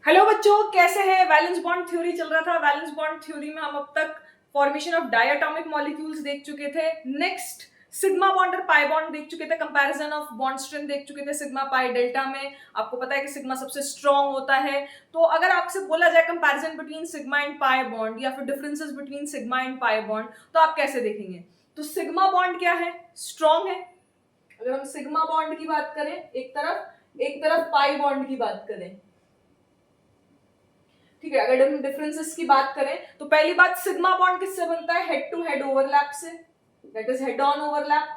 Hello बच्चों, कैसे हैं? वैलेंस बॉन्ड थ्योरी चल रहा था। वैलेंस बॉन्ड थ्योरी में हम अब तक फॉर्मेशन ऑफ डायटोमिक मॉलिक्यूल्स देख चुके थे। नेक्स्ट सिग्मा बॉन्ड और पाई बॉन्ड देख चुके थे। कंपैरिजन ऑफ बॉन्ड स्ट्रेंथ देख चुके थे सिग्मा पाई डेल्टा में। आपको पता है कि सिग्मा सबसे स्ट्रॉन्ग होता है। तो अगर आपसे बोला जाए comparison between sigma and pi bond या फिर differences between sigma and pi bond, तो आप कैसे देखेंगे? तो सिग्मा बॉन्ड क्या है? स्ट्रॉन्ग है। अगर हम सिग्मा बॉन्ड की बात करें एक तरफ पाई बॉन्ड की बात करें, ठीक है। अगर हम डिफरेंसेस की बात करें तो पहली बात, सिग्मा बॉन्ड किससे बनता है? हेड टू हेड ओवरलैप से, that is head on overlap,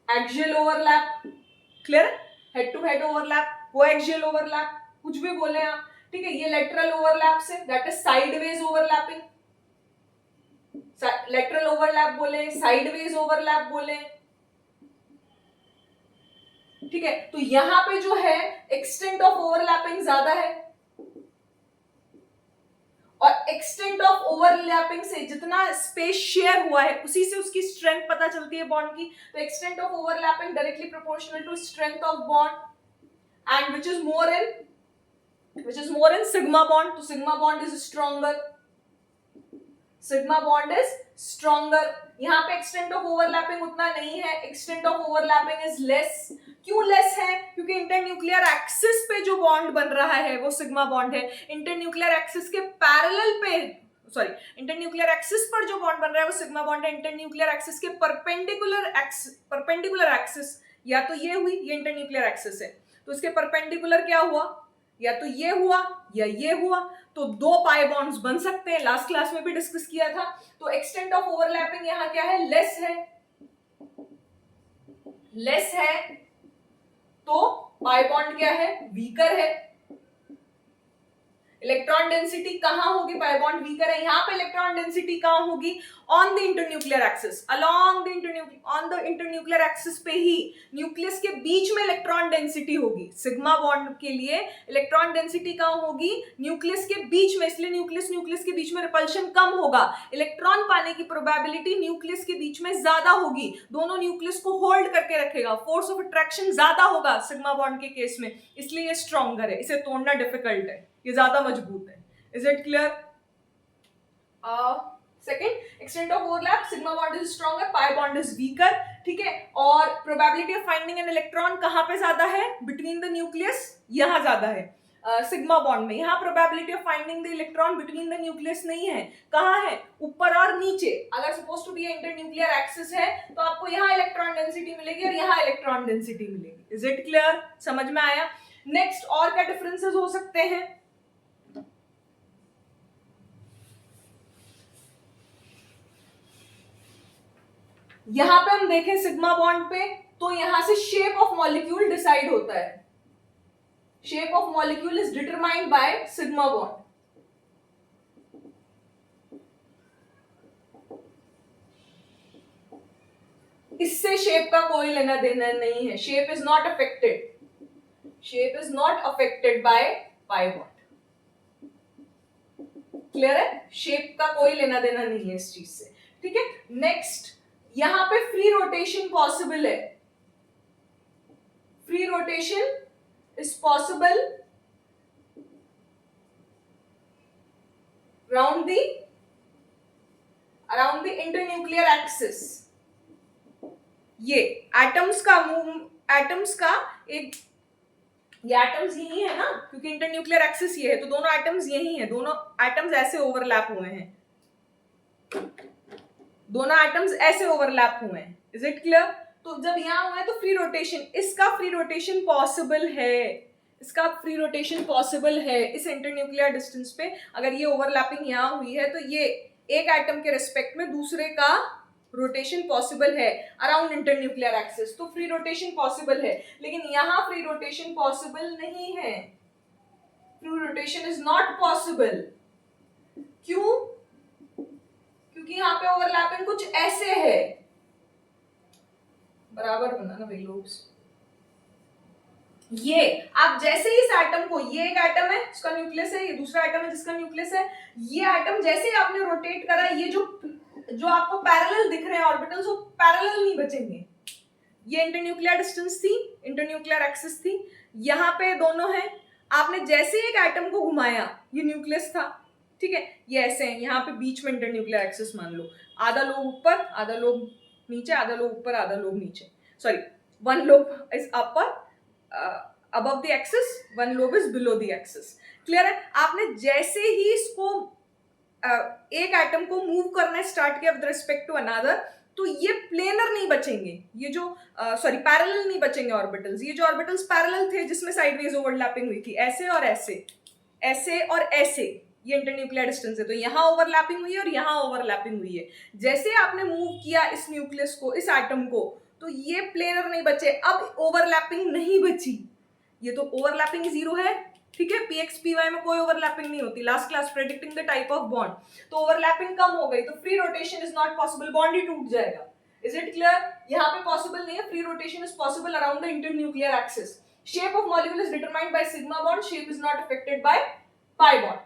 axial overlap. Clear? Head to head overlap, वो एक्सियल ओवरलैप, कुछ भी बोले आप, ठीक है। ये लेटरल ओवरलैप से, that is sideways overlapping. Lateral overlap बोले, साइडवेज ओवरलैप बोले, ठीक है। तो यहां पे जो है एक्सटेंट ऑफ ओवरलैपिंग ज्यादा है, और एक्सटेंट ऑफ ओवरलैपिंग से जितना स्पेस शेयर हुआ है उसी से उसकी स्ट्रेंथ पता चलती है बॉन्ड की। तो extent of overlapping directly proportional to strength of bond and which is more in sigma bond. तो sigma bond is stronger, sigma bond is stronger. यहां पे एक्सटेंट ऑफ ओवरलैपिंग उतना नहीं है, extent of overlapping is less. क्यों less है? क्योंकि internuclear axis पे जो बॉन्ड बन रहा है वो सिग्मा बॉन्ड है। इंटरन्यूक्लियर एक्सिस के पैरेलल पे, सॉरी, इंटरन्यूक्लियर एक्सिस पर जो बॉन्ड बन रहा है वो सिग्मा बॉन्ड है। इंटरन्यूक्लियर एक्सिस के परपेंडिकुलर एक्सिस, या तो ये हुई, ये इंटरन्यूक्लियर एक्सिस है, तो इसके परपेंडिकुलर क्या हुआ? या तो ये हुआ या ये हुआ। तो दो पाई बॉन्ड्स बन सकते हैं, लास्ट क्लास में भी डिस्कस किया था। तो एक्सटेंट ऑफ ओवरलैपिंग यहां क्या है? लेस है, लेस है। तो पाई बॉन्ड क्या है? वीकर है। इलेक्ट्रॉन डेंसिटी कहां होगी? पाई बॉन्ड वीकर है, यहां पे इलेक्ट्रॉन डेंसिटी कहां होगी? On the internuclear axis, along the on the internuclear axis पे ही न्यूक्लियस के बीच में इलेक्ट्रॉन डेंसिटी होगी। सिग्मा बॉन्ड के लिए इलेक्ट्रॉन डेंसिटी कहां होगी? न्यूक्लियस के बीच में, इसलिए न्यूक्लियस के बीच में रिपल्शन कम होगा। इलेक्ट्रॉन पाने की प्रोबेबिलिटी न्यूक्लियस के बीच में ज्यादा होगी, दोनों न्यूक्लियस को होल्ड करके रखेगा, फोर्स ऑफ अट्रैक्शन ज्यादा होगा सिग्मा बॉन्ड के केस में, इसलिए ये स्ट्रॉन्गर है, इसे तोड़ना डिफिकल्ट है, ये ज्यादा मजबूत है। Is it clear? Second, extent of overlap, sigma bond is stronger, pi bond is weaker, ठीक है। और probability of finding an electron कहां पे ज्यादा है? बिटवीन द न्यूक्लियस, यहां ज्यादा है सिग्मा बॉन्ड में। यहां probability of finding the electron between the nucleus नहीं है। कहां है? ऊपर और नीचे। अगर suppose to be internuclear axis है तो आपको यहां इलेक्ट्रॉन डेंसिटी मिलेगी और यहां इलेक्ट्रॉन डेंसिटी मिलेगी। Is it clear? समझ में आया? नेक्स्ट, और क्या डिफरेंसेस हो सकते हैं? यहां पे हम देखें सिग्मा बॉन्ड पे, तो यहां से शेप ऑफ मॉलिक्यूल डिसाइड होता है। Shape of molecule is determined by sigma bond. इससे शेप का कोई लेना देना नहीं है। Shape is not affected, shape is not affected by pi bond. Clear है? शेप का कोई लेना देना नहीं है इस चीज से, ठीक है। नेक्स्ट, यहां पे फ्री रोटेशन पॉसिबल है। Free rotation is possible around the internuclear axis। ये एटम्स का एक, ये एटम्स यही है ना, क्योंकि इंटरन्यूक्लियर एक्सिस ये है, तो दोनों एटम्स यही है, दोनों एटम्स ऐसे ओवरलैप हुए हैं, दोनों एटम्स ऐसे ओवरलैप हुए हैं। Is it clear? तो जब यहां हुआ है तो फ्री रोटेशन, इसका फ्री रोटेशन पॉसिबल है, इसका फ्री रोटेशन पॉसिबल है इस इंटरन्यूक्लियर डिस्टेंस पे। अगर ये ओवरलैपिंग यहां हुई है तो ये एक एटम के रिस्पेक्ट में दूसरे का रोटेशन पॉसिबल है अराउंड इंटरन्यूक्लियर एक्सिस, तो फ्री रोटेशन पॉसिबल है। लेकिन यहां फ्री रोटेशन पॉसिबल नहीं है, free rotation is not possible. क्यों? क्योंकि यहां पे ओवरलैपिंग कुछ ऐसे है, बराबर बनाना भाई लोग। ये आप जैसे ही इस एटम को, ये एक एटम है जिसका न्यूक्लियस है, ये दूसरा एटम है जिसका न्यूक्लियस है, ये एटम जैसे ही आपने रोटेट करा, ये जो आपको पैरेलल दिख रहे हैं ऑर्बिटल्स, वो पैरेलल नहीं बचेंगे। ये इंटरन्यूक्लियर डिस्टेंस थी, इंटरन्यूक्लियर एक्सिस थी, यहाँ पे दोनों हैं, आपने जैसे एक एटम को घुमाया, ये न्यूक्लियस था, ठीक है, ये ऐसे है, यहाँ पे बीच में इंटरन्यूक्लियर एक्सिस मान लो, आधा लोब ऊपर आधा लोब नीचे, आधा लोब ऊपर आधा लोब नीचे, sorry one lobe is upper above the axis, one lobe is below the axis. Clear है? आपने जैसे ही इसको एक एटम को मूव करना स्टार्ट किया विद रिस्पेक्ट टू अनदर, तो ये प्लेनर नहीं बचेंगे, ये जो सॉरी पैरेलल नहीं बचेंगे ऑर्बिटल्स, ये जो ऑर्बिटल्स पैरेलल थे जिसमें साइडवेज ओवरलैपिंग हुई थी, ऐसे और ऐसे, ऐसे और ऐसे, ये इंटरन्यूक्लियर डिस्टेंस है, तो यहाँ ओवरलैपिंग हुई है और यहाँ ओवरलैपिंग हुई है। जैसे आपने मूव किया इस न्यूक्लियस को, इस एटम को, तो ये प्लेनर नहीं बचे, अब ओवरलैपिंग नहीं बची, ये तो ओवरलैपिंग जीरो है, ठीक है, पीएक्स पीवाई में कोई ओवरलैपिंग नहीं होती। Last class predicting the type of bond, तो ओवरलैपिंग कम हो गई, तो free rotation is not possible, bond ही टूट जाएगा। Is it clear? यहाँ पे पॉसिबल नहीं है, free rotation is possible around the internuclear axis. Shape of molecule is determined by sigma bond, shape is not affected by pi bond.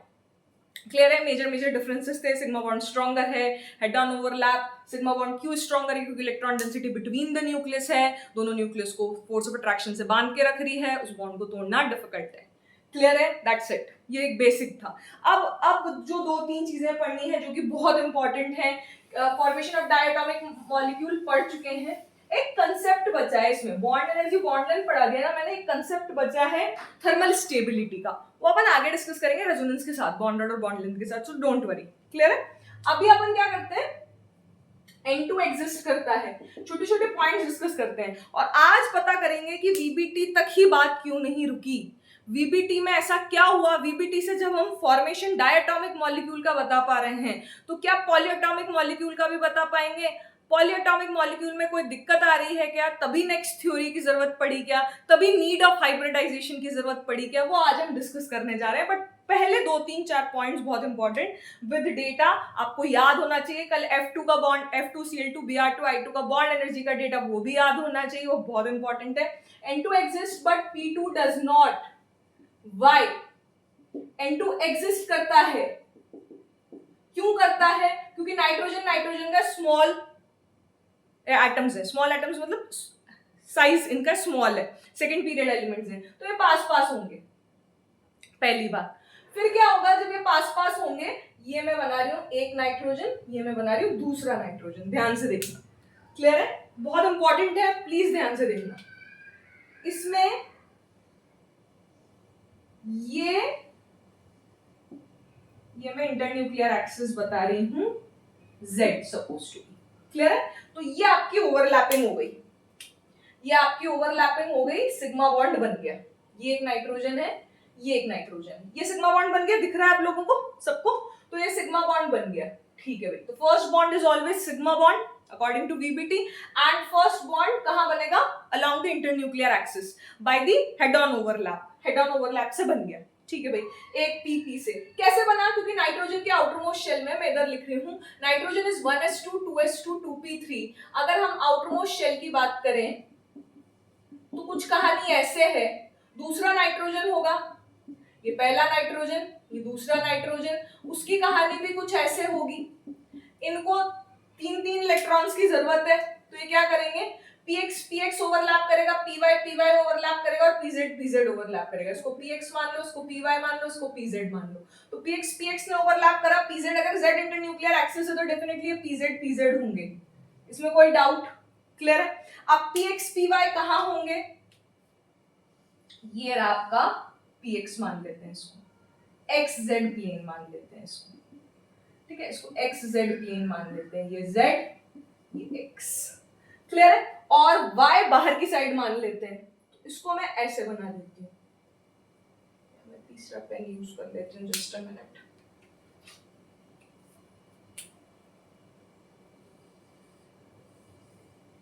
Clear है? Major differences थे, sigma bond stronger है, head on overlap, sigma bond क्यों stronger है? क्योंकि electron density between the nucleus है, दोनों nucleus को force of attraction से बांध के रख रही है, उस बॉन्ड को तोड़ना डिफिकल्ट है। क्लियर है? दैट्स इट, ये एक बेसिक था। अब जो दो तीन चीजें पढ़नी है जो कि बहुत इंपॉर्टेंट है, फॉर्मेशन ऑफ डायटोमिक मॉलिक्यूल पढ़ चुके हैं, एक कंसेप्ट बचा है इसमें, बॉन्ड एनर्जी बॉन्ड लेंथ पढ़ा दिया ना मैंने, एक कंसेप्ट बचा है थर्मल स्टेबिलिटी का, वो अपन आगे डिस्कस करेंगे रेजोनेंस के साथ, बॉन्ड और बॉन्ड लेंथ के साथ, सो डोंट वरी। क्लियर है? अभी अपन क्या करते हैं, N2 एग्जिस्ट करता है, छोटे छोटे पॉइंट्स डिस्कस करते हैं, और आज पता करेंगे कि वीबीटी तक ही बात क्यों नहीं रुकी, वीबीटी में ऐसा क्या हुआ, वीबीटी से जब हम फॉर्मेशन डायटोमिक मॉलिक्यूल का बता पा रहे हैं, तो क्या पॉलीएटॉमिक मॉलिक्यूल का भी बता पाएंगे? पॉलीएटॉमिक मॉलिक्यूल में कोई दिक्कत आ रही है क्या? तभी नेक्स्ट थ्योरी की जरूरत पड़ी क्या? तभी नीड ऑफ हाइब्रिडाइजेशन की जरूरत पड़ी क्या? वो आज हम डिस्कस करने जा रहे हैं, बट पहले 2-3-4 पॉइंट्स बहुत इंपॉर्टेंट विद डेटा आपको याद होना चाहिए। कल F2 का बॉन्ड, F2Cl2 Br2 I2 का बॉन्ड एनर्जी का डेटा वो भी याद होना चाहिए, वो बहुत इंपॉर्टेंट है। N2 exist but P2 does not. Why? N2 exist करता है, क्यों करता है? क्योंकि नाइट्रोजन का स्मॉल एटम्स है, स्मॉल एटम्स मतलब साइज इनका स्मॉल है, सेकंड पीरियड एलिमेंट्स हैं, तो ये पास पास होंगे, पहली बात। फिर क्या होगा जब ये पास पास होंगे, ये मैं बना रही हूं एक नाइट्रोजन, ये मैं बना रही हूं दूसरा नाइट्रोजन, ध्यान से देखना। क्लियर है? बहुत इंपॉर्टेंट है, प्लीज ध्यान से देखना। इसमें ये मैं इंटरन्यूक्लियर एक्सिस बता रही हूं, Z suppose to be. Clear है? तो ये आपकी ओवरलैपिंग हो गई, ये आपकी ओवरलैपिंग हो गई, सिग्मा बॉन्ड बन गया, ये एक नाइट्रोजन है, ये एक नाइट्रोजन, ये सिग्मा बॉन्ड बन गया, दिख रहा है आप लोगों को सबको? तो ये सिग्मा बॉन्ड बन गया, ठीक है भाई। तो first bond is always sigma bond according to VBT, and first bond कहां बनेगा? Along the internuclear axis by the head on overlap, head on overlap से बन गया, ठीक है भाई। एक पी से कैसे बना? क्योंकि नाइट्रोजन के आउटरमोस्ट शेल में, मैं इधर लिख रही हूं, nitrogen is 1s2 2s2 2p3। अगर हम आउटरमोस्ट शेल की बात करें तो कुछ कहानी ऐसे है, दूसरा नाइट्रोजन होगा, ये पहला नाइट्रोजन, ये दूसरा नाइट्रोजन, उसकी कहानी भी कुछ ऐसे होगी। इनको 3-3 इलेक्ट्रॉन्स की जरूरत है, तो ये क्या करेंगे? px ओवरलैप करेगा, py ओवरलैप करेगा, और pz ओवरलैप करेगा। इसको px मान लो, इसको py मान लो, इसको pz मान लो। तो px ने ओवरलैप करा, pz अगर z इंटरन्यूक्लियर एक्सिस है तो डेफिनेटली ये pz होंगे, इसमें कोई डाउट? क्लियर है? अब px py कहां होंगे? ये आपका px मान लेते हैं, इसको xz प्लेन मान लेते हैं, इसको ठीक है, इसको xz प्लेन मान लेते हैं, ये z ये x। क्लियर है? और y बाहर की साइड मान लेते हैं, तो इसको मैं ऐसे बना देती हूँ, मैं तीसरा पेन यूज कर लेती हूँ, जस्ट अ मिनट।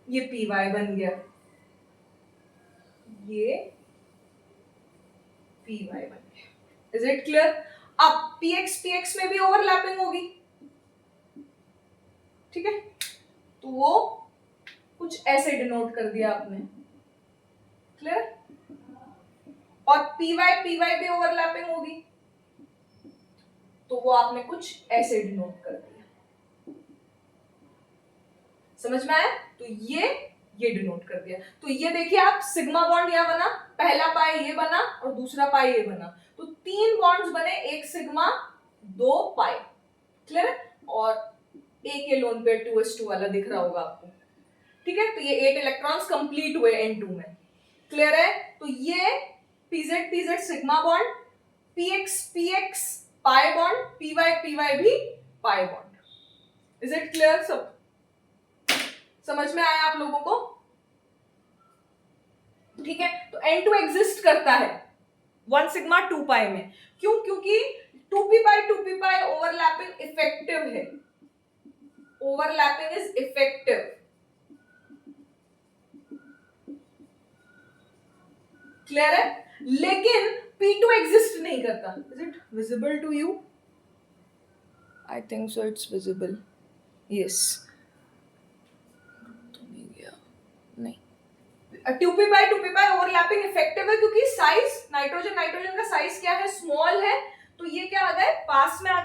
ये py बन गया, ये py बन गया। Is it clear? अब px में भी ओवरलैपिंग होगी, ठीक है, तो वो कुछ ऐसे डिनोट कर दिया आपने। क्लियर? और py भी ओवरलैपिंग होगी, तो वो आपने कुछ ऐसे डिनोट कर दिया। समझ में आया? तो ये ये डिनोट कर दिया। तो ये देखिए आप, सिग्मा बॉन्ड यहां बना, पहला पाई ये बना और दूसरा पाई ये बना, तो 3 बॉन्ड्स बने, एक सिग्मा 2 पाई। क्लियर है? और एक ये लोन पेयर 2s2 वाला दिख रहा होगा आपको। ठीक है, तो ये 8 इलेक्ट्रॉन्स कंप्लीट हुए N2 में। क्लियर है? तो ये pz pz sigma bond, px px pi bond, py py भी pi bond. Is it clear? सब समझ में आया आप लोगों को? ठीक है, तो N2 एग्जिस्ट करता है 1 सिग्मा 2 पाई में। क्यों? क्योंकि 2p पाई ओवरलैपिंग इफेक्टिव है। Overlapping is effective. क्लियर है? लेकिन P2 एग्जिस्ट नहीं करता। Is it visible to you? I think so, it's visible. Yes, नहीं, 2p पाई ओवरलैपिंग इफेक्टिव है क्योंकि साइज, नाइट्रोजन का साइज क्या है? स्मॉल है। तो ये क्या आ गए? पास में आ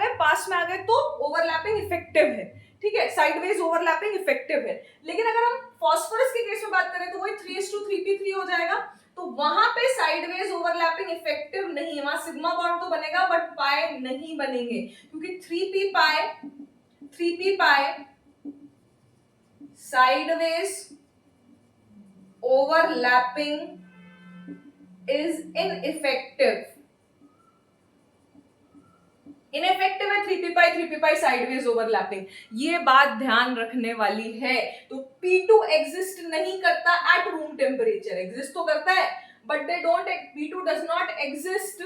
गए तो ओवरलैपिंग इफेक्टिव है। ठीक है, साइडवेज ओवरलैपिंग इफेक्टिव है। लेकिन अगर हम फास्फोरस के केस में बात करें तो वही 3:3p3 हो जाएगा। तो वहां पे साइडवेज ओवरलैपिंग इफेक्टिव नहीं है, वहां सिग्मा बॉन्ड तो बनेगा बट पाई नहीं बनेंगे, क्योंकि 3p pi sideways overlapping is ineffective है 3p पाई साइडवेज ओवरलैपिंग। ये बात ध्यान रखने वाली है। तो P2 एग्जिस्ट नहीं करता एट रूम टेम्परेचर, एग्जिस्ट तो करता है but P2 does not exist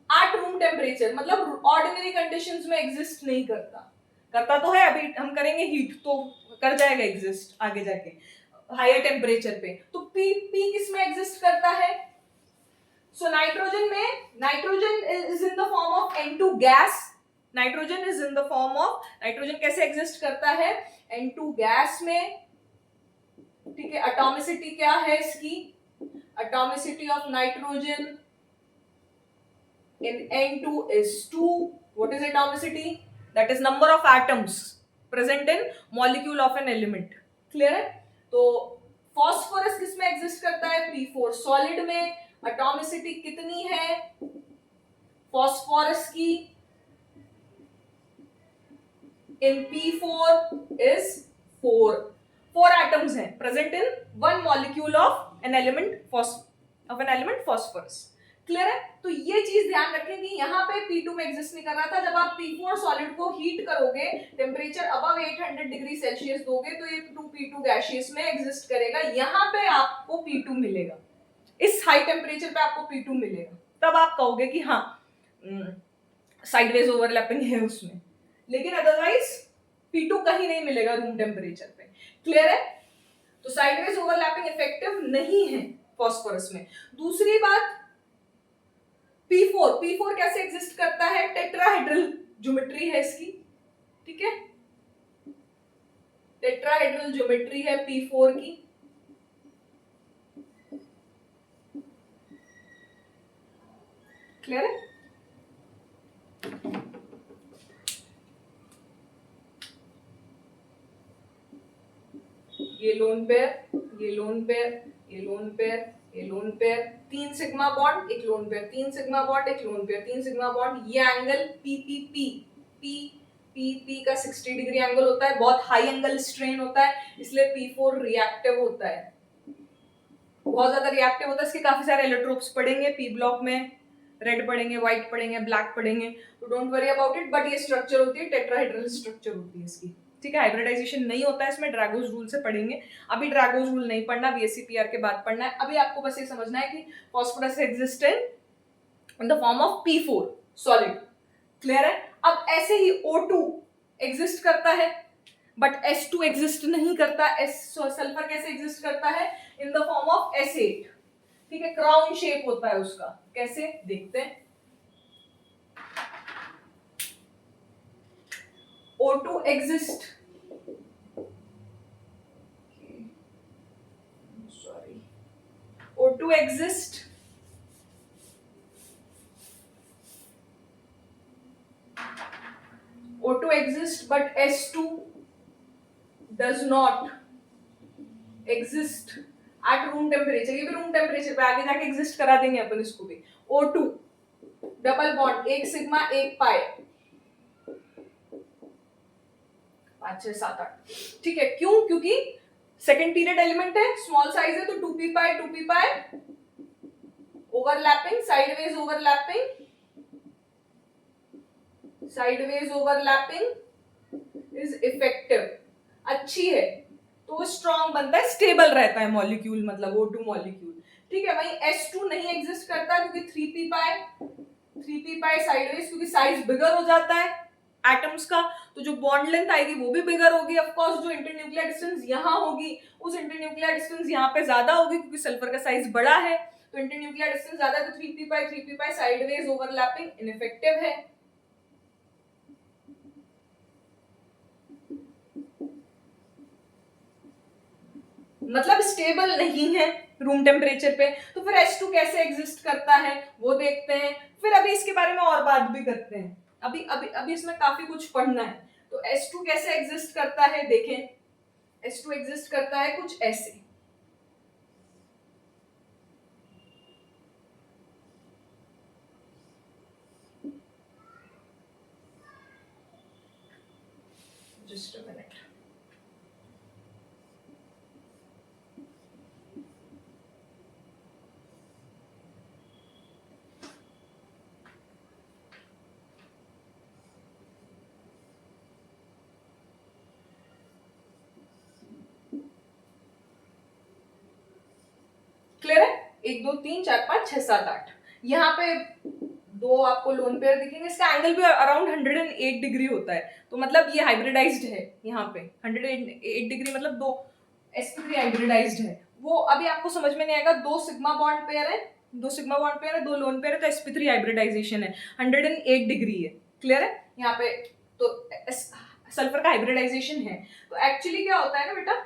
at room temperature, मतलब ऑर्डिनरी कंडीशंस में एग्जिस्ट नहीं करता तो है, अभी हम करेंगे हीट तो कर जाएगा एग्जिस्ट आगे जाके हायर टेम्परेचर पे। तो P किस में एग्जिस्ट करता है? So nitrogen is in the form of N2 gas. Nitrogen कैसे एग्जिस्ट करता है? N2 गैस में। ठीक है, एटॉमिसिटी क्या है इसकी? Atomicity of nitrogen in N2 is 2. What is atomicity? That is number of atoms present in molecule of an element. Clear है? तो फॉस्फोरस किस में एग्जिस्ट करता है? P4 सॉलिड में। एटॉमिसिटी कितनी है फॉस्फोरस की? in P4 is 4 atoms हैं present in one molecule of an element phosphorus. Clear है? तो ये चीज ध्यान रखें कि यहाँ पे P2 में एग्जिस्ट नहीं कर रहा था। जब आप P4 सॉलिड को हीट करोगे, टेम्परेचर अबव 800 डिग्री सेल्सियस दोगे तो ये 2p2 गैसियस में एग्जिस्ट करेगा। यहाँ पे आपको P2 मिलेगा, इस हाई टेम्परेचर पे आपको P2 मिलेगा। तब आप कहोगे कि हाँ साइडवेज ओवरलैपिंग है उसमें, लेकिन अदरवाइज P2 कहीं नहीं मिलेगा रूम टेम्परेचर पे। क्लियर है? तो साइडवेज ओवरलैपिंग इफेक्टिव नहीं है फॉस्फोरस में। दूसरी बात, P4 कैसे एग्जिस्ट करता है? टेट्राहेड्रल ज्योमेट्री है इसकी। ठीक है, टेट्राहेड्रल ज्योमेट्री है P4 की। क्लियर है? ये लोन पेयर, ये लोन पेयर, ये लोन पेयर, ये लोन पेयर, 3 सिग्मा बॉन्ड, एक लोन पेयर, 3 सिग्मा बॉन्ड, एक लोन पेयर, 3 सिग्मा बॉन्ड। ये एंगल P का 60 डिग्री एंगल होता है, बहुत हाई एंगल स्ट्रेन होता है, इसलिए P4 रिएक्टिव होता है, बहुत ज्यादा रिएक्टिव होता है। इसके काफी सारे इलेक्ट्रोड्स पड़ेंगे P ब्लॉक में, रेड पड़ेंगे, व्हाइट पड़ेंगे, ब्लैक पड़ेंगे, तो don't worry about it. But ये स्ट्रक्चर होती है, टेट्राहेड्रल स्ट्रक्चर होती है इसकी। ठीक है, हाइब्रिडाइजेशन नहीं होता है इसमें, ड्रैगोस रूल से पढ़ेंगे। अभी ड्रैगोस रूल नहीं पढ़ना, VSCPR के बाद पढ़ना है। अभी आपको बस ये समझना है कि phosphorus exist in the form of P4 solid. Clear है? अब ऐसे ही O2 एग्जिस्ट करता है बट S2 एग्जिस्ट नहीं करता। सल्फर कैसे एग्जिस्ट करता है? In the form of S8। ठीक है, क्राउन शेप होता है उसका। कैसे देखते हैं? O2 exist. Sorry. O2 exist. O2 exists, but S2 does not. Exist at room temperature, ये भी रूम टेम्परेचर पे आगे जाके एग्जिस्ट करा देंगे अपन इसको भी। O2 डबल बॉन्ड, एक सिग्मा एक पाई, 5 6 7 8, ठीक है। क्यों? क्योंकि सेकेंड पीरियड एलिमेंट है, स्मॉल साइज है, तो 2p pi overlapping, sideways overlapping is effective, अच्छी है, तो वो स्ट्रॉन्ग बनता है, स्टेबल रहता है मॉलिक्यूल, मतलब O2 मॉलिक्यूल, ठीक है। वहीं S2 नहीं एग्जिस्ट करता क्योंकि 3p पाई साइडवेज, क्योंकि साइज बिगर हो जाता है एटम्स का, तो जो बॉन्ड लेंथ आएगी वो भी बिगर होगी। ऑफ कोर्स जो इंटरन्यूक्लियर डिस्टेंस यहाँ होगी, उस इंटरन्यूक्लियर डिस्टेंस यहाँ पे ज्यादा होगी क्योंकि सल्फर का साइज बड़ा है, तो इंटरन्यूक्लियर डिस्टेंस ज्यादा है, तो 3p पाई साइडवेज ओवरलैपिंग इनइफेक्टिव है। मतलब स्टेबल नहीं है रूम टेम्परेचर पे। तो फिर H2 कैसे एग्जिस्ट करता है वो देखते हैं, फिर अभी इसके बारे में और बात भी करते हैं। अभी इसमें काफी कुछ पढ़ना है। तो H2 कैसे एग्जिस्ट करता है देखें। H2 एग्जिस्ट करता है कुछ ऐसे, जस्ट अ मिनट, क्लियर है। 1 2 3 4 5 6 7 8, यहाँ पे दो आपको लोन पेयर दिखेंगे, इसका एंगल भी अराउंड 108 डिग्री होता है, तो मतलब ये हाइब्रिडाइज्ड है। यहाँ पे 108 डिग्री मतलब दो sp3 हाइब्रिडाइज्ड है। वो अभी आपको समझ में नहीं आएगा, दो सिग्मा बॉन्ड पेयर है, दो लोन पेयर है, तो sp3 हाइब्रिडाइजेशन है, 108 डिग्री है, क्लियर है। यहाँ पे तो सल्फर का हाइब्रिडाइजेशन है। तो एक्चुअली क्या होता है ना बेटा,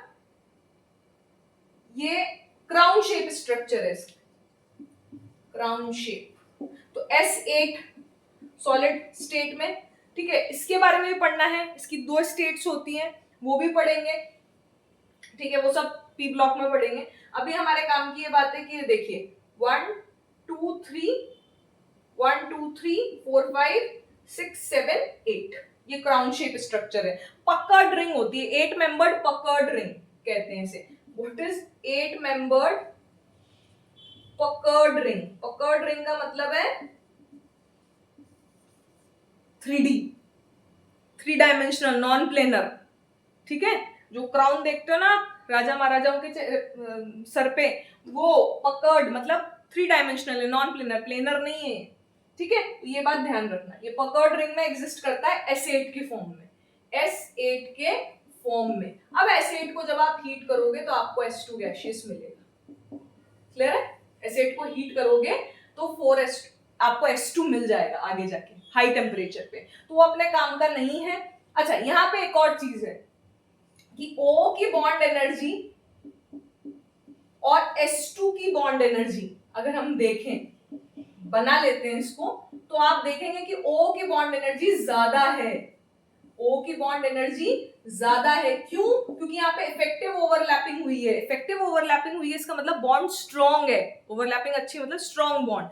ये क्राउन शेप स्ट्रक्चर है, क्राउन शेप। तो S8 सॉलिड स्टेट में, ठीक है, इसके बारे में भी पढ़ना है, इसकी दो स्टेट्स होती हैं वो भी पढ़ेंगे, ठीक है, वो सब P ब्लॉक में पढ़ेंगे। अभी हमारे काम की ये बात है कि देखिए 1 2 3 4 5 6 7 8, ये क्राउन शेप स्ट्रक्चर है। पकर्ड रिंग होती है, 8 मेंबर्ड पकर्ड रिंग कहते हैं इसे। What is 8 membered puckered ring? Puckered ring का मतलब है 3D, 3 डायमेंशनल, नॉन प्लेनर, ठीक है। जो क्राउन देखते हो ना राजा महाराजाओं के सर पे, वो पकर्ड मतलब 3 डायमेंशनल है, नॉन प्लेनर, प्लेनर नहीं है, ठीक है। तो ये बात ध्यान रखना, ये पकर्ड रिंग में एग्जिस्ट करता है S8 के फॉर्म में, S8 के फॉर्म में। अब S8 को जब आप हीट करोगे तो आपको S2 गैसियस मिलेगा, क्लियर है। S8 को हीट करोगे तो 4S, आपको S2 मिल जाएगा आगे जाके हाई टेम्परेचर पे, तो वो अपने काम का नहीं है। अच्छा, यहाँ पे एक और चीज है कि O की बॉन्ड एनर्जी और S2 की बॉन्ड एनर्जी अगर हम देखें, बना लेते हैं इसको, तो आप देखेंगे कि O की बॉन्ड एनर्जी ज्यादा है, O की बॉन्ड एनर्जी ज्यादा है। क्यों? क्योंकि यहाँ पे इफेक्टिव ओवरलैपिंग हुई है। इफेक्टिव ओवरलैपिंग हुई है इसका मतलब बॉन्ड स्ट्रॉन्ग है, ओवरलैपिंग अच्छी मतलब स्ट्रॉन्ग बॉन्ड,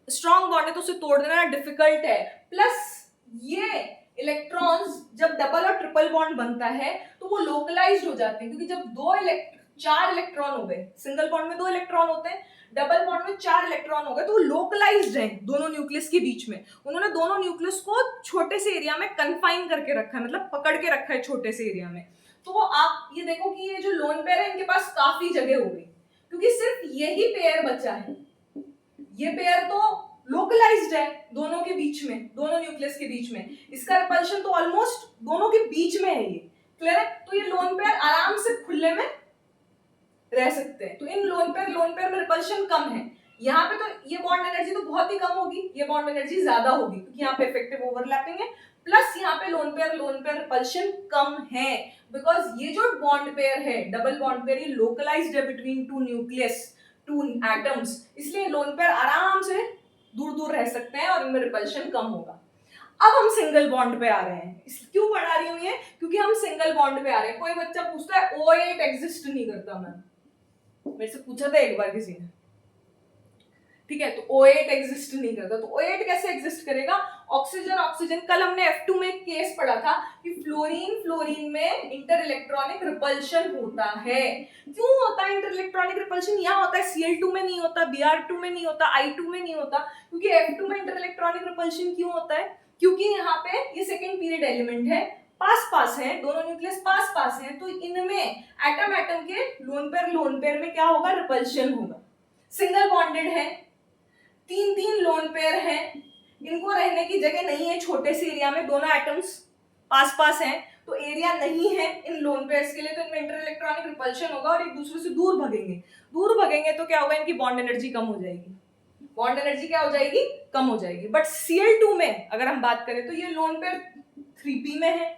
स्ट्रॉन्ग बॉन्ड है तो उसे तोड़ देना डिफिकल्ट है। प्लस ये इलेक्ट्रॉन्स जब डबल और ट्रिपल बॉन्ड बनता है तो वो लोकलाइज्ड हो जाते हैं, क्योंकि जब 4 इलेक्ट्रॉन हो गए, सिंगल बॉन्ड में 2 इलेक्ट्रॉन होते हैं, डबल बॉन्ड में 4 इलेक्ट्रॉन हो गए, तो वो लोकलाइज्ड हैं दोनों न्यूक्लियस के बीच में। उन्होंने दोनों न्यूक्लियस को छोटे से एरिया में कन्फाइन करके रखा है, मतलब पकड़ के रखा है छोटे से एरिया में। तो आप ये देखो कि ये जो लोन पेयर है इनके पास काफी जगह हो गई, क्योंकि सिर्फ यही पेयर बचा है। ये पेयर तो लोकलाइज्ड है दोनों के बीच में, दोनों न्यूक्लियस के बीच में, इसका रिपल्शन तो ऑलमोस्ट दोनों के बीच में है, ये क्लियर है। तो ये लोन पेयर आराम से खुले में रह सकते हैं, तो इन लोन पेयर में रिपल्शन कम है। यहाँ पे तो ये बॉन्ड एनर्जी तो बहुत ही कम होगी, ये बॉन्ड एनर्जी ज्यादा होगी क्योंकि यहाँ पे इफेक्टिव ओवरलैपिंग है, प्लस यहाँ पे लोन पेयर रिपल्शन कम है, बिकॉज ये जो बॉन्ड पेयर है, डबल बॉन्ड पेयर, ये लोकलाइज्ड है between two nucleus, two atoms, इसलिए लोन पेयर आराम से दूर दूर रह सकते हैं और इनमें रिपल्शन कम होगा। अब हम सिंगल बॉन्ड पे आ रहे हैं। क्यों पढ़ा रही हूं ये? क्योंकि हम सिंगल बॉन्ड पे आ रहे हैं। कोई बच्चा पूछता है O8 एग्जिस्ट नहीं करता मैम, मेरे से पूछा था एक बार किसी ने, ठीक है, तो O8 एग्जिस्ट नहीं करता, तो O8 कैसे एग्जिस्ट करेगा? ऑक्सीजन ऑक्सीजन, कल हमने F2 में एक केस पढ़ा था कि फ्लोरीन फ्लोरीन में इंटर इलेक्ट्रॉनिक रिपल्शन होता है। क्यों होता है इंटर इलेक्ट्रॉनिक रिपल्शन? यहाँ होता है, Cl2 में नहीं होता, Br2 में नहीं होता, I2 में नहीं होता, क्योंकि F2 में इंटर इलेक्ट्रॉनिक रिपल्शन क्यों होता है? क्योंकि यहाँ पे ये सेकेंड पीरियड एलिमेंट है, पास पास है, दोनों न्यूक्लियस पास पास हैं, तो इनमें एटम एटम के लोन पेयर में क्या होगा? रिपल्शन होगा। सिंगल बॉन्डेड है, तीन तीन लोन पेयर हैं, इनको रहने की जगह नहीं है छोटे से एरिया में, दोनों एटम्स पास पास हैं, तो एरिया नहीं है इन लोन पेयर्स के लिए, तो इनमें इंटर इलेक्ट्रॉनिक रिपल्शन होगा और एक दूसरे से दूर भगेंगे तो क्या होगा? इनकी बॉन्ड एनर्जी कम हो जाएगी। बॉन्ड एनर्जी क्या हो जाएगी? कम हो जाएगी। बट Cl2 में अगर हम बात करें तो ये लोन पेयर 3p में है,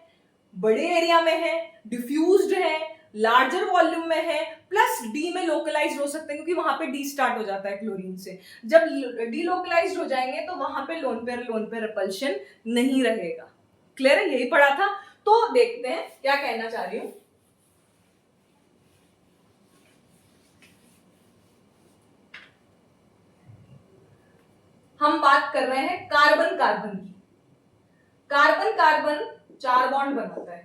बड़े एरिया में है, डिफ्यूज्ड है, लार्जर वॉल्यूम में है, प्लस डी में लोकलाइज्ड हो सकते हैं, क्योंकि वहां पे डी स्टार्ट हो जाता है क्लोरीन से। जब डी लोकलाइज्ड हो जाएंगे तो वहां पे लोन पेयर रिपल्शन नहीं रहेगा। क्लियर है? यही पढ़ा था। तो देखते हैं क्या कहना चाह रही हूं। हम बात कर रहे हैं कार्बन कार्बन की। कार्बन कार्बन 4 बॉन्ड बनाता है।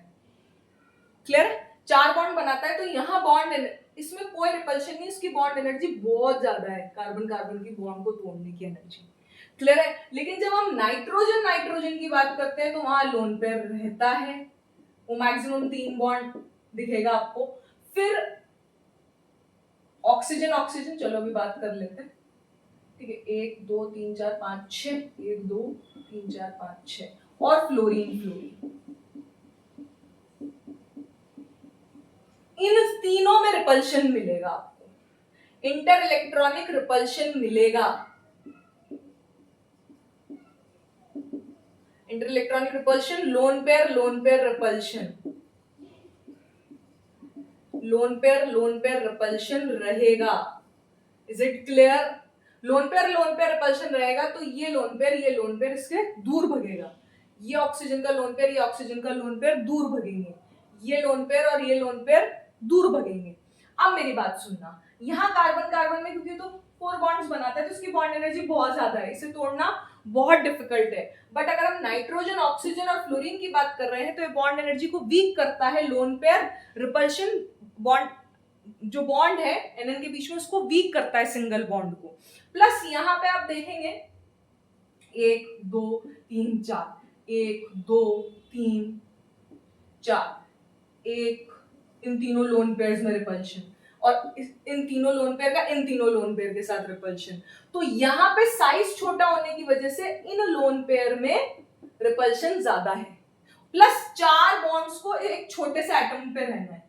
क्लियर? 4 बॉन्ड बनाता है, तो यहां बॉन्ड, इसमें कोई रिपल्शन नहीं, इसकी बॉन्ड एनर्जी बहुत ज्यादा है, कार्बन कार्बन की बॉन्ड को तोड़ने की एनर्जी। क्लियर है? लेकिन जब हम नाइट्रोजन नाइट्रोजन की बात करते हैं तो वहां लोन पेयर रहता है, वो मैक्सिमम 3 बॉन्ड दिखेगा आपको। फिर ऑक्सीजन ऑक्सीजन, चलो अभी बात कर लेते हैं, ठीक है, 1 2 3 4 5 6, 1 2 3 4 5 6, और फ्लोरीन फ्लोरीन, इन तीनों में रिपल्शन मिलेगा आपको, इंटर इलेक्ट्रॉनिक रिपल्शन मिलेगा। Inter electronic repulsion, lone pair repulsion, lone pair repulsion रहेगा। Is it clear? Lone pair repulsion रहेगा, तो ये लोन पेयर इसके दूर भगेगा, ये ऑक्सीजन का लोन पेयर, ये ऑक्सीजन का लोन पेयर दूर भगेंगे, ये लोन पेयर और ये लोन पेयर दूर भगेंगे। अब मेरी बात सुनना, यहाँ कार्बन कार्बन में क्योंकि तो 4 बॉन्ड्स बनाता है तो इसकी बॉन्ड एनर्जी बहुत ज्यादा है, इसे तोड़ना बहुत डिफिकल्ट है। बट अगर हम नाइट्रोजन ऑक्सीजन और फ्लोरीन की बात कर रहे हैं तो ये बॉन्ड एनर्जी को वीक करता है, लोन पेयर रिपल्शन बॉन्ड, जो बॉन्ड है एनएन के बीच में, उसको वीक करता है सिंगल बॉन्ड को। प्लस यहाँ पे आप देखेंगे 1 2 3 4, 1 2 3 4, 1, इन तीनों लोन पेयर्स में रिपल्शन, और इन तीनों लोन पेयर का इन तीनों लोन पेयर के साथ रिपल्शन। तो यहाँ पे साइज छोटा होने की वजह से इन लोन पेयर में रिपल्शन ज्यादा है। प्लस 4 बॉन्ड्स को एक छोटे से एटम पे रहना है,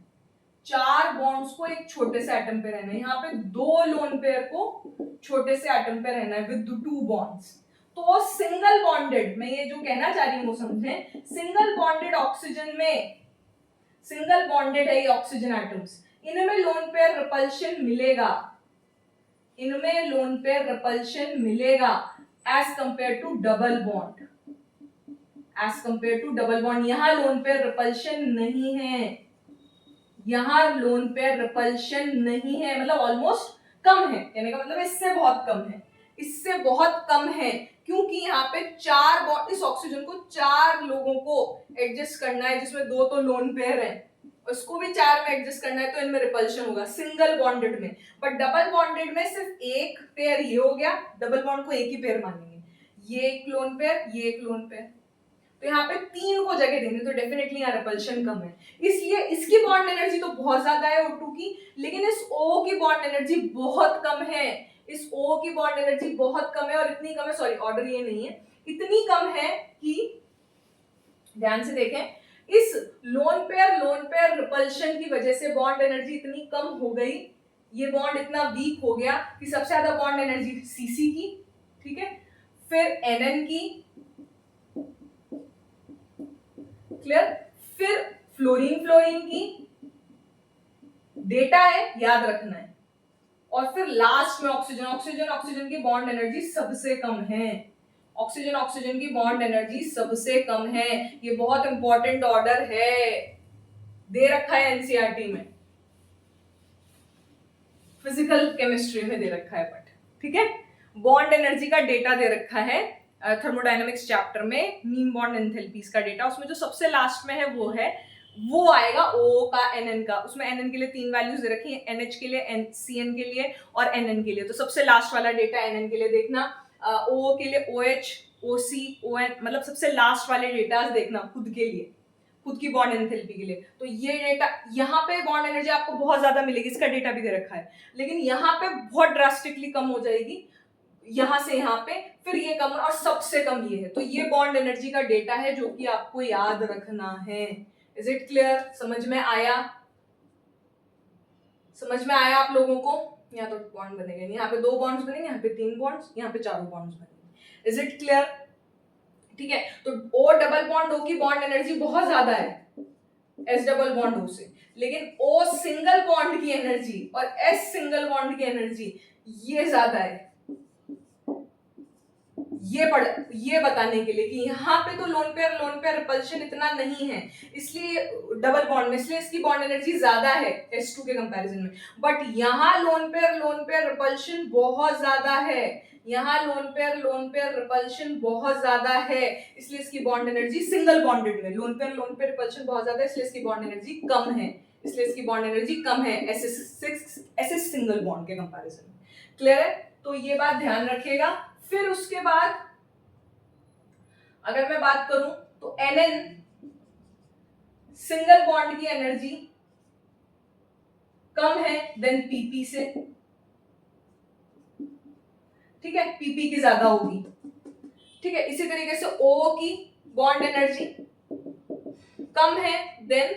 4 बॉन्ड्स को एक छोटे से एटम पे रहना है, यहाँ पे 2 लोन पेयर को छोटे से एटम पे रहना है विद 2 बॉन्ड्स। तो सिंगल बॉन्डेड, मैं ये जो कहना चाह रही हूँ वो समझें, सिंगल बॉन्डेड ऑक्सीजन में, सिंगल बॉन्डेड है ये ऑक्सीजन एटम्स, इनमें लोन पेयर रिपल्शन मिलेगा, इनमें लोन पेयर रिपल्शन मिलेगा as compare to double bond, as compare to double bond. यहां लोन पेयर रिपल्शन नहीं है, यहां लोन पेयर रिपल्शन नहीं है, मतलब ऑलमोस्ट कम है, कहने का मतलब इससे बहुत कम है, इससे बहुत कम है, क्योंकि यहाँ पे 4 बॉन्ड, इस ऑक्सीजन को 4 लोगों को एडजस्ट करना है, जिसमें 2 तो लोन पेयर है, उसको भी 4 में एडजस्ट करना है, तो इनमें रिपल्शन होगा सिंगल बॉन्डेड में। बट डबल बॉन्डेड में सिर्फ एक पेयर ये हो गया, डबल बॉन्ड को एक ही पेयर मानेंगे, ये एक लोन पेयर, ये एक लोन पेयर, तो यहाँ पे 3 को जगह देंगे, तो डेफिनेटली यहाँ रिपल्शन कम है। इसलिए इसकी बॉन्ड एनर्जी तो बहुत ज्यादा है O2 की, लेकिन इस O की बॉन्ड एनर्जी बहुत कम है, इस O की बॉन्ड एनर्जी बहुत कम है, और इतनी कम है, सॉरी ऑर्डर ये नहीं है, इतनी कम है कि ध्यान से देखें, इस लोन पेयर रिपल्शन की वजह से बॉन्ड एनर्जी इतनी कम हो गई, ये बॉन्ड इतना वीक हो गया कि सबसे ज्यादा बॉन्ड एनर्जी Cc की, ठीक है, फिर Nn की, क्लियर, फिर फ्लोरीन फ्लोरीन की, डेटा है याद रखना है, और फिर लास्ट में ऑक्सीजन ऑक्सीजन ऑक्सीजन की बॉन्ड एनर्जी सबसे कम है, ऑक्सीजन ऑक्सीजन की बॉन्ड एनर्जी सबसे कम है। ये बहुत इंपॉर्टेंट ऑर्डर है, दे रखा है एनसीईआरटी में, फिजिकल केमिस्ट्री में दे रखा है, बट ठीक है। बॉन्ड एनर्जी का डेटा दे रखा है थर्मोडायनेमिक्स चैप्टर में, मीन बॉन्ड एंथैल्पीज का डेटा, उसमें जो सबसे लास्ट में है वो आएगा ओ का एनएन का। उसमें एनएन के लिए 3 वैल्यूज दे रखी है, एनएच के लिए, सीएन के लिए और एनएन के लिए। तो सबसे लास्ट वाला डेटा एनएन के लिए देखना, ओ के लिए ओएच, ओसी, ओएन, मतलब सबसे लास्ट वाले डेटा देखना खुद के लिए, खुद की बॉन्ड एंथैल्पी के लिए। तो ये डेटा, यहाँ पे बॉन्ड एनर्जी आपको बहुत ज्यादा मिलेगी, इसका डेटा भी दे रखा है, लेकिन यहाँ पे बहुत ड्रास्टिकली कम हो जाएगी, यहां से यहां पे, फिर ये कम और सबसे कम ये है। तो ये बॉन्ड एनर्जी का डेटा है जो कि आपको याद रखना है। Is it clear? समझ में आया? समझ में आया आप लोगों को? यहाँ तो बॉन्ड बनेगा नहीं, यहाँ पे 2 बॉन्ड्स बनेंगे, यहाँ पे 3 बॉन्ड्स, यहाँ पे 4 बॉन्ड्स बनेंगे। Is it clear? ठीक है, तो ओ डबल बॉन्ड ओ की बॉन्ड एनर्जी बहुत ज्यादा है एस डबल बॉन्ड ओ से, लेकिन ओ सिंगल बॉन्ड की एनर्जी और एस सिंगल बॉन्ड की एनर्जी ये ज्यादा है। ये बताने के लिए कि यहाँ पे तो लोन पेयर रिपल्शन इतना नहीं है, इसलिए डबल बॉन्ड में, इसलिए इसकी बॉन्ड एनर्जी ज्यादा है S2 के कंपैरिजन में। बट यहाँ लोन पेयर रिपल्शन बहुत ज्यादा है, यहाँ लोन पेयर रिपल्शन बहुत ज्यादा है, इसलिए इसकी बॉन्ड एनर्जी सिंगल बॉन्डेड में, लोन पेयर रिपल्शन बहुत ज्यादा है, इसलिए इसकी बॉन्ड एनर्जी कम है, इसलिए इसकी बॉन्ड एनर्जी कम है एस सिंगल बॉन्ड के कंपैरिजन में। क्लियर है? तो ये बात ध्यान रखिएगा। फिर उसके बाद अगर मैं बात करूं तो Nn सिंगल बॉन्ड की एनर्जी कम है देन Pp से, ठीक है, Pp की ज्यादा होगी, ठीक है। इसी तरीके से O की बॉन्ड एनर्जी कम है देन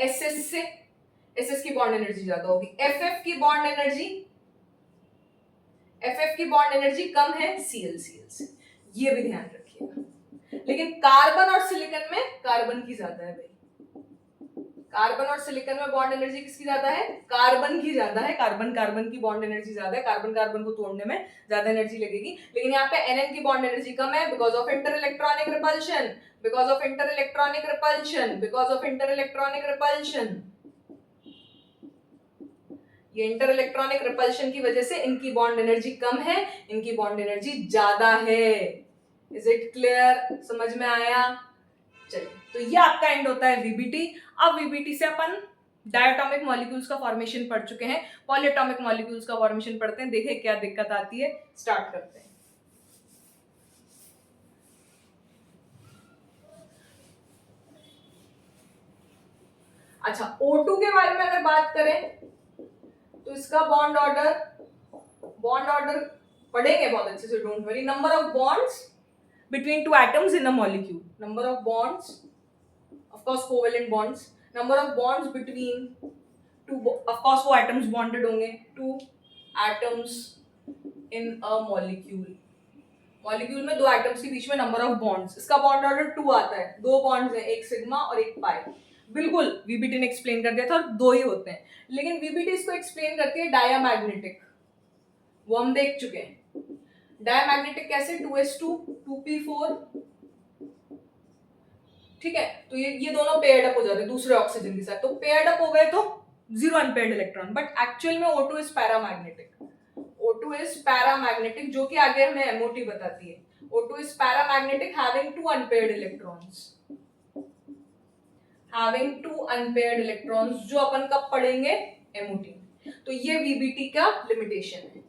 Ss से, Ss की बॉन्ड एनर्जी ज्यादा होगी। Ff की बॉन्ड एनर्जी कम है Cl से, ये भी ध्यान रखिएगा। लेकिन कार्बन और सिलिकॉन में कार्बन की ज्यादा है भाई, कार्बन और सिलिकॉन में बॉन्ड एनर्जी किसकी ज्यादा है? कार्बन की ज्यादा है, कार्बन की बॉन्ड एनर्जी ज्यादा है, कार्बन को तोड़ने में ज्यादा एनर्जी लगेगी। लेकिन यहाँ पे Nn की बॉन्ड एनर्जी कम है because of inter electronic repulsion, ये इंटर इलेक्ट्रॉनिक रिपल्शन की वजह से इनकी बॉन्ड एनर्जी कम है, इनकी बॉन्ड एनर्जी ज्यादा है। Is it clear? समझ में आया? चलिए, तो ये आपका एंड होता है वीबीटी। अब वीबीटी से अपन डायटोमिक मॉलिक्यूल्स का फॉर्मेशन पढ़ चुके हैं, पॉलीएटॉमिक मॉलिक्यूल्स का फॉर्मेशन पढ़ते हैं, देखें क्या दिक्कत आती है। स्टार्ट करते हैं। अच्छा, O2 के बारे में अगर बात करें तो इसका बॉन्ड ऑर्डर पढ़ेंगे बहुत अच्छे से, don't worry. Number of bonds between 2 atoms in a molecule, number of bonds, of course covalent bonds, number of bonds between two, of course वो atoms bonded होंगे, 2 atoms in a molecule में 2 atoms के बीच में number of bonds, इसका bond order 2 आता है, 2 bonds हैं, एक सिग्मा और एक पाई। बिल्कुल वीबीटी ने एक्सप्लेन कर दिया था, और 2 ही होते हैं, लेकिन वीबीटी इसको एक्सप्लेन करती है डायामैग्नेटिक, वो हम देख चुके हैं। डायमैग्नेटिक कैसे? 2s2 2p4, ठीक है। तो ये दोनों पेयर्ड अप हो जाते हैं दूसरे ऑक्सीजन के साथ, तो पेयर्ड अप हो गए तो 0 अनपेयर्ड इलेक्ट्रॉन। बट एक्चुअल में O2 इज पैरामैग्नेटिक, जो कि आगे हमें MOT बताती है। O2 is paramagnetic having 2 unpaired electrons, जो अपन कब पढ़ेंगे? MOT में। तो ये VBT का लिमिटेशन है,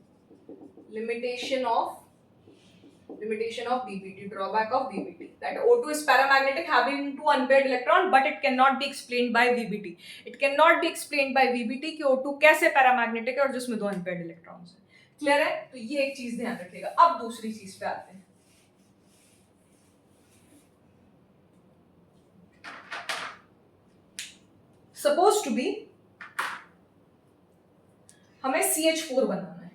limitation of VBT, drawback of VBT, that O2 is paramagnetic having 2 unpaired electron, but it cannot be explained by VBT. It cannot be explained by VBT कि O2 कैसे पैरामैग्नेटिक है और जिसमें 2 अनपेयर्ड इलेक्ट्रॉन्स हैं। Clear है? तो ये एक चीज ध्यान रखिएगा। अब दूसरी चीज पे आते हैं। सपोज टू बी हमें CH4 बनाना है,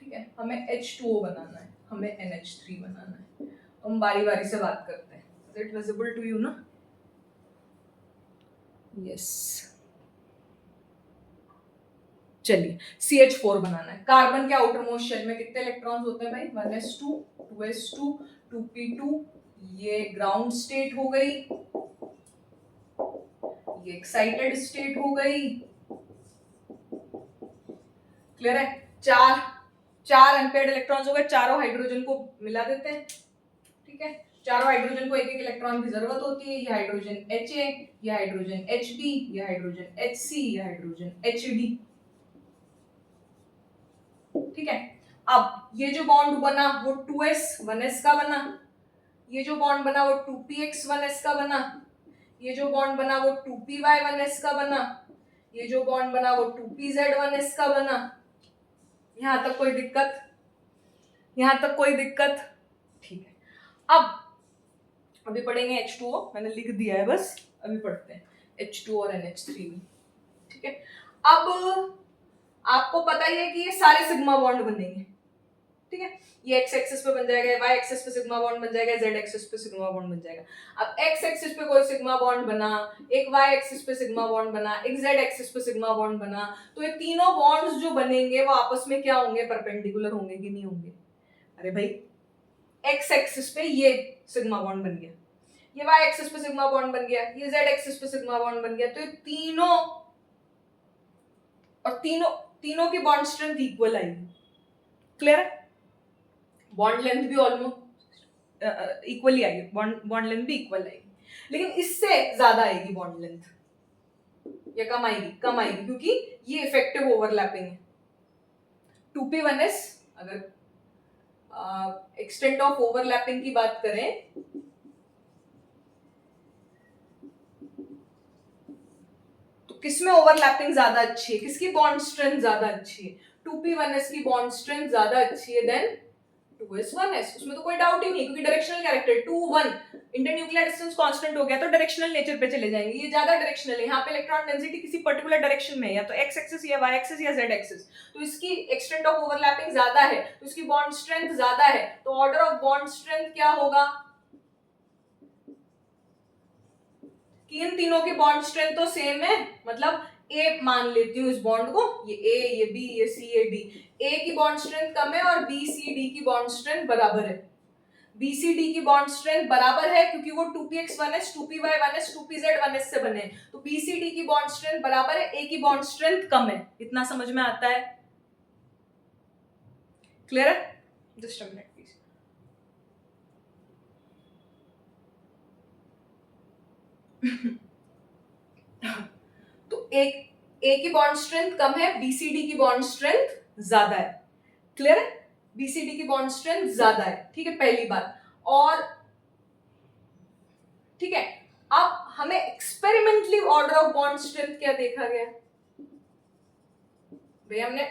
ठीक है, हमें H2O बनाना है, हमें NH3 बनाना है। हम बारी बारी से बात करते हैं। Is it visible to you ना? Yes. चलिए CH4 बनाना है। कार्बन के आउटर मोस्ट शेल में कितने इलेक्ट्रॉन्स होते हैं भाई? 1s2 2s2 2p2। ये ग्राउंड स्टेट हो गई, ये एक्साइटेड स्टेट हो गई। क्लियर है? चार अनपेयर्ड इलेक्ट्रॉन्स हो गए, चारों हाइड्रोजन को मिला देते हैं। ठीक है, चारों हाइड्रोजन को एक एक इलेक्ट्रॉन की जरूरत होती है। ये हाइड्रोजन Ha, ये हाइड्रोजन Hb, ये हाइड्रोजन Hc, ये हाइड्रोजन Hd। ठीक है, अब ये जो बॉन्ड बना वो 2s 1s का बना, ये जो बॉन्ड बना वो 2px 1s का बना, ये जो बॉन्ड बना वो 2py 1s का बना, ये जो बॉन्ड बना वो 2pz 1s का बना। यहां तक कोई दिक्कत? यहां तक कोई दिक्कत? ठीक है, अब अभी पढ़ेंगे H2O, मैंने लिख दिया है बस, अभी पढ़ते हैं H2 और NH3 भी। ठीक है, अब आपको पता ही है कि ये सारे सिग्मा बॉन्ड बनेंगे। ठीक है, ये x एक्सिस पे बन जाएगा, y एक्सिस पे सिग्मा बॉन्ड बन जाएगा, z एक्सिस पे सिग्मा बॉन्ड बन जाएगा। अब x एक्सिस पे कोई सिग्मा बॉन्ड बना, एक y एक्सिस पे सिग्मा बॉन्ड बना, एक z एक्सिस पे सिग्मा बॉन्ड बना, तो ये तीनों बॉन्ड्स जो बनेंगे वो आपस में क्या होंगे? परपेंडिकुलर होंगे कि नहीं होंगे? अरे भाई x एक्सिस पे ये सिग्मा बॉन्ड बन गया, ये y एक्सिस पे सिग्मा बॉन्ड बन गया, ये z एक्सिस पे सिग्मा बॉन्ड बन गया, तो ये तीनों और तीनों की बॉन्ड स्ट्रेंथ इक्वल आएगी। क्लियर है? बॉन्ड लेंथ भी ऑलमोस्ट इक्वली आएगी, बॉन्ड लेंथ भी इक्वल आएगी, लेकिन इससे ज्यादा आएगी बॉन्ड लेंथ या कम आएगी? कम आएगी, क्योंकि ये इफेक्टिव ओवरलैपिंग है। 2p1s, अगर एक्सटेंट ऑफ ओवरलैपिंग की बात करें तो किसमें ओवरलैपिंग ज्यादा अच्छी है? किसकी बॉन्ड स्ट्रेंथ ज्यादा अच्छी है? 2p1s की बॉन्ड स्ट्रेंथ ज्यादा अच्छी है देन 2s1s। उसमें तो कोई डाउट ही नहीं, क्योंकि directional character 2 1 internuclear distance constant हो गया तो डायरेक्शनल नेचर पे चले जाएंगे। ये ज्यादा डायरेक्शनल है, यहाँ पे इलेक्ट्रॉन डेंसिटी किसी पर्टिकुलर डायरेक्शन में है, या तो x एक्सिस या y एक्सिस या z एक्सिस, तो इसकी एक्सटेंट ऑफ ओवरलैपिंग ज्यादा है, तो इसकी बॉन्ड स्ट्रेंथ ज्यादा है, तो ऑर्डर ऑफ बॉन्ड स्ट्रेंथ क्या होगा? कि इन तीनों की बॉन्ड स्ट्रेंथ तो सेम है, मतलब A मान लेती हूँ इस बॉन्ड को, ये A, ये B, ये C, ये D। A की बॉन्ड स्ट्रेंथ कम है और B, C, D की बॉन्ड स्ट्रेंथ बराबर है। B, C, D की बॉन्ड स्ट्रेंथ बराबर है क्योंकि वो 2px 1s 2py 1s 2pz 1s से बने, तो B, C, D की बॉन्ड स्ट्रेंथ बराबर है, A की बॉन्ड स्ट्रेंथ कम है। इतना समझ में आता है? क्लियर है? Just a minute please. तो A की बॉन्ड स्ट्रेंथ कम है, BCD की बॉन्ड स्ट्रेंथ ज्यादा है। क्लियर है? BCD की बॉन्ड स्ट्रेंथ ज्यादा है। ठीक है, पहली बात। और ठीक है, अब हमें experimentally order of bond strength क्या देखा गया? भैया हमने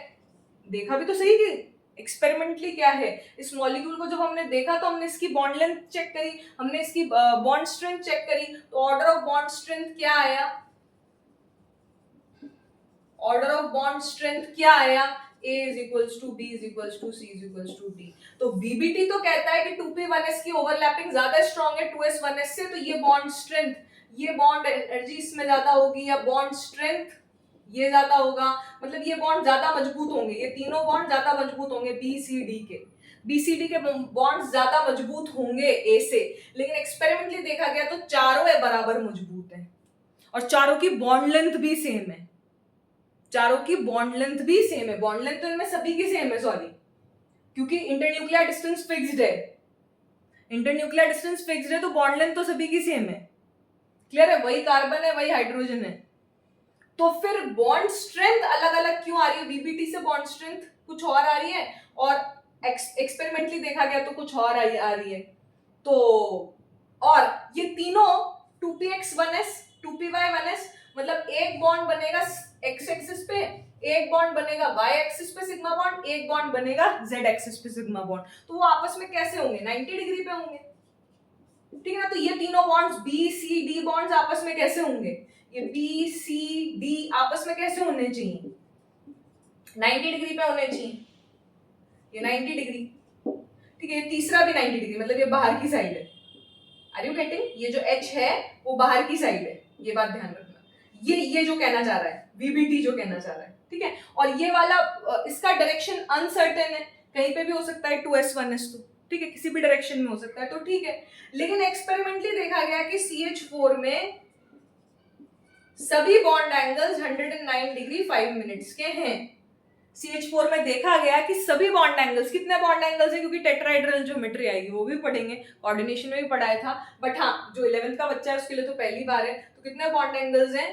देखा भी तो सही कि एक्सपेरिमेंटली क्या है। इस मॉलिक्यूल को जब हमने देखा तो हमने इसकी बॉन्ड लेंथ चेक करी, हमने इसकी बॉन्ड स्ट्रेंथ चेक करी, तो ऑर्डर ऑफ बॉन्ड स्ट्रेंथ क्या आया? ऑर्डर ऑफ बॉन्ड स्ट्रेंथ क्या आया? A is equals to B is equals to C is equals to D। तो BBT तो कहता है कि 2p1s की ओवरलैपिंग ज्यादा स्ट्रॉन्ग है 2s1s से, तो ये बॉन्ड स्ट्रेंथ, ये बॉन्ड एनर्जी इसमें ज्यादा होगी, या बॉन्ड स्ट्रेंथ ये ज्यादा होगा, मतलब ये बॉन्ड ज्यादा मजबूत होंगे, ये तीनों बॉन्ड ज्यादा मजबूत होंगे BCD के। BCD के बॉन्ड ज्यादा मजबूत होंगे A से, लेकिन एक्सपेरिमेंटली देखा गया तो चारों बराबर मजबूत है और चारों की बॉन्ड लेंथ भी सेम है। चारों की बॉन्ड लेंथ भी सेम है, बॉन्ड लेंथ तो इनमें सभी की सेम है, सॉरी, क्योंकि इंटरन्यूक्लियर डिस्टेंस फिक्स्ड है। इंटरन्यूक्लियर डिस्टेंस फिक्स्ड है तो बॉन्ड लेंथ तो सभी की सेम है। क्लियर है? वही कार्बन है, वही हाइड्रोजन है, तो फिर बॉन्ड स्ट्रेंथ अलग अलग क्यों आ रही है? बीबीटी से बॉन्ड स्ट्रेंथ कुछ और आ रही है और एक्सपेरिमेंटली देखा गया तो कुछ और आ रही है। तो और ये तीनों 2px1s 2py1s, मतलब एक बॉन्ड बनेगा x एक्सिस पे, एक बॉन्ड बनेगा y एक्सिस पे सिग्मा बॉन्ड, एक बॉन्ड बनेगा z एक्सिस पे सिग्मा बॉन्ड, तो वो आपस में कैसे होंगे? 90 डिग्री पे होंगे। ठीक है ना? तो ये तीनों bonds B C D bonds आपस में कैसे होंगे? ये B C D आपस में कैसे होने चाहिए? 90 डिग्री पे होने चाहिए। ये 90 डिग्री, ठीक है, ये तीसरा भी 90 डिग्री, मतलब ये बाहर की साइड है। Are you getting? ये जो H है वो बाहर की साइड है, ये बात ध्यान रखना। ये जो कहना चाह रहा है VBT जो कहना चाह रहा है, ठीक है। और ये वाला इसका डायरेक्शन अनसर्टेन है, कहीं पे भी हो सकता है 2s 1s2, ठीक है, किसी भी डायरेक्शन में हो सकता है, तो ठीक है। लेकिन एक्सपेरिमेंटली देखा गया कि CH4 में सभी बॉन्ड एंगल्स 109 डिग्री 5 मिनट्स के हैं। CH4 में देखा गया कि सभी बॉन्ड एंगल्स, कितने बॉन्ड एंगल्स है, क्योंकि टेट्राहेड्रल ज्योमेट्री आएगी वो भी पढ़ेंगे, कोऑर्डिनेशन में भी पढ़ाया था, बट हाँ जो 11th का बच्चा है उसके लिए तो पहली बार है। तो कितने बॉन्ड एंगल्स हैं,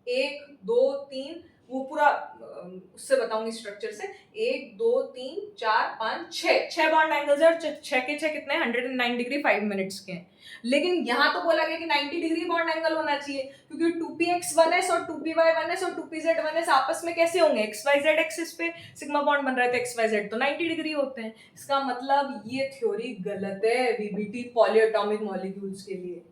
1 2 3, वो पूरा उससे बताऊंगी स्ट्रक्चर से, 1 2 3 4 5 6 बॉन्ड एंगल्स है, और 6 के 6 कितने 109 डिग्री 5 मिनट्स के हैं। लेकिन यहाँ तो बोला गया कि 90 डिग्री बॉन्ड एंगल होना चाहिए, क्योंकि 2px1s और 2py1s और 2pz1s आपस में कैसे होंगे, xyz एक्सिस पे सिग्मा बॉन्ड बन रहा है, तो xyz तो 90 डिग्री होते हैं। इसका मतलब ये थ्योरी गलत है VBT पॉलीएटॉमिक मॉलिक्यूल्स के लिए।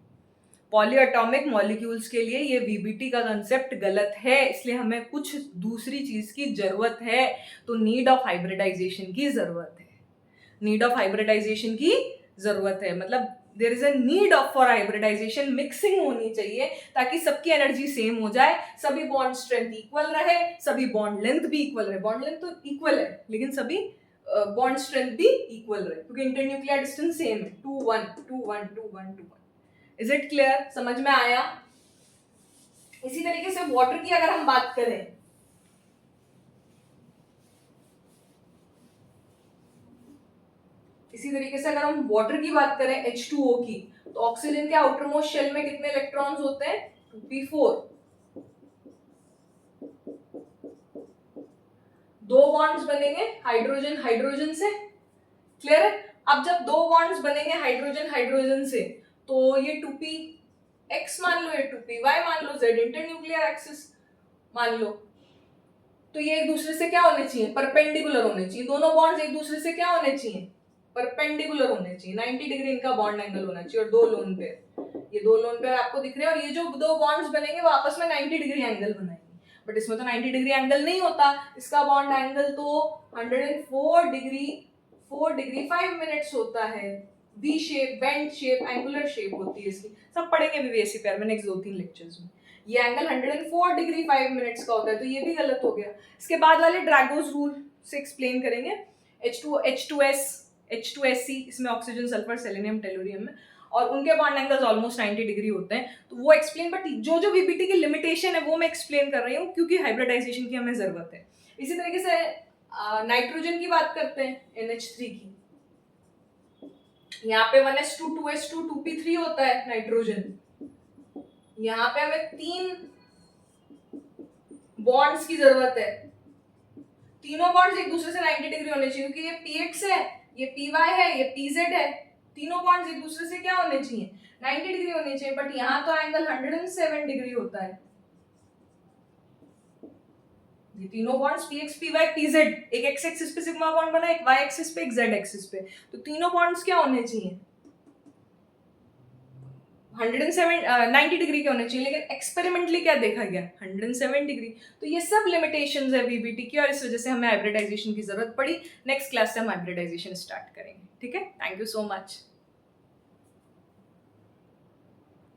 पॉलीएटॉमिक मॉलिक्यूल्स के लिए ये VBT का कंसेप्ट गलत है, इसलिए हमें कुछ दूसरी चीज की जरूरत है। तो नीड ऑफ हाइब्रिडाइजेशन की जरूरत है, नीड ऑफ हाइब्रिडाइजेशन की जरूरत है, मतलब there is a need of for hybridization, mixing होनी चाहिए ताकि सबकी एनर्जी सेम हो जाए, सभी बॉन्ड स्ट्रेंथ इक्वल रहे, सभी बॉन्ड लेंथ भी इक्वल रहे। बॉन्ड लेंथ तो इक्वल है लेकिन सभी बॉन्ड स्ट्रेंथ भी इक्वल रहे, क्योंकि इंटरन्यूक्लियर डिस्टेंस सेम है, 2 1 2 1 2 1 2 1। इज इट क्लियर, समझ में आया? इसी तरीके से वाटर की अगर हम बात करें, इसी तरीके से अगर हम वाटर की बात करें H2O की, तो ऑक्सीजन के आउटर मोस्ट शेल में कितने इलेक्ट्रॉन्स होते हैं, 2p4, 2 बॉन्ड्स बनेंगे हाइड्रोजन हाइड्रोजन से, क्लियर है? अब जब 2 बॉन्ड्स बनेंगे हाइड्रोजन हाइड्रोजन से, तो ये 2px मान लो, ये 2py मान लो, z इंटरन्यूक्लियर एक्सिस मान लो, तो ये एक दूसरे से क्या होने चाहिए, परपेंडिकुलर होने चाहिए। दोनों बॉन्ड्स एक दूसरे से क्या होने चाहिए, परपेंडिकुलर होने चाहिए, 90 डिग्री इनका बॉन्ड एंगल होना चाहिए। और 2 लोन पेयर, ये 2 लोन पेयर आपको दिख रहे हैं, और ये जो 2 बॉन्ड्स बनेंगे वो आपस में 90 डिग्री एंगल बनाएंगे, बट इसमें तो 90 डिग्री एंगल नहीं होता, इसका बॉन्ड एंगल तो 104 डिग्री 5 मिनट्स होता है। V shape, bend shape, angular shape होती है इसकी, सब पढ़ेंगे VVSC पेयर में नेक्स्ट 2-3 लेक्चर्स में। ये एंगल 104 डिग्री 5 मिनट्स का होता है, तो ये भी गलत हो गया। इसके बाद वाले ड्रैगोस रूल से एक्सप्लेन करेंगे। H2SC, इसमें ऑक्सीजन सल्फर सेलेनियम टेलुरियम है, और उनके बॉन्ड एंगल्स ऑलमोस्ट 90 डिग्री होते हैं, तो वो एक्सप्लेन, बट जो जो VBT की लिमिटेशन है वो मैं एक्सप्लेन कर रही हूँ क्योंकि हाइब्रिडाइजेशन की हमें जरूरत है। इसी तरीके से नाइट्रोजन की बात करते हैं, NH3 की, यहाँ पे 1s2 2s2 2p3 होता है नाइट्रोजन, यहाँ पे हमें 3 बॉन्ड्स की जरूरत है, तीनों बॉन्ड्स एक दूसरे से 90 डिग्री होने चाहिए, क्योंकि ये px है, ये py है, ये pz है, तीनों बॉन्ड्स एक दूसरे से क्या होने चाहिए, 90 डिग्री होने चाहिए, बट यहाँ तो एंगल 107 डिग्री होता है। ये तीनों बॉन्ड्स px py pz, एक x एक्सिस पे सिग्मा बॉन्ड बना, एक y एक्सिस पे, एक z एक्सिस पे, तो तीनों बॉन्ड्स क्या होने चाहिए, 90 डिग्री के होने चाहिए, लेकिन एक्सपेरिमेंटली क्या देखा गया, 107 डिग्री। तो ये सब लिमिटेशंस है VBT की, और इस वजह से हमें हाइब्रिडाइजेशन की जरूरत पड़ी। नेक्स्ट क्लास से हम हाइब्रिडाइजेशन स्टार्ट करेंगे, ठीक है। Thank you so much.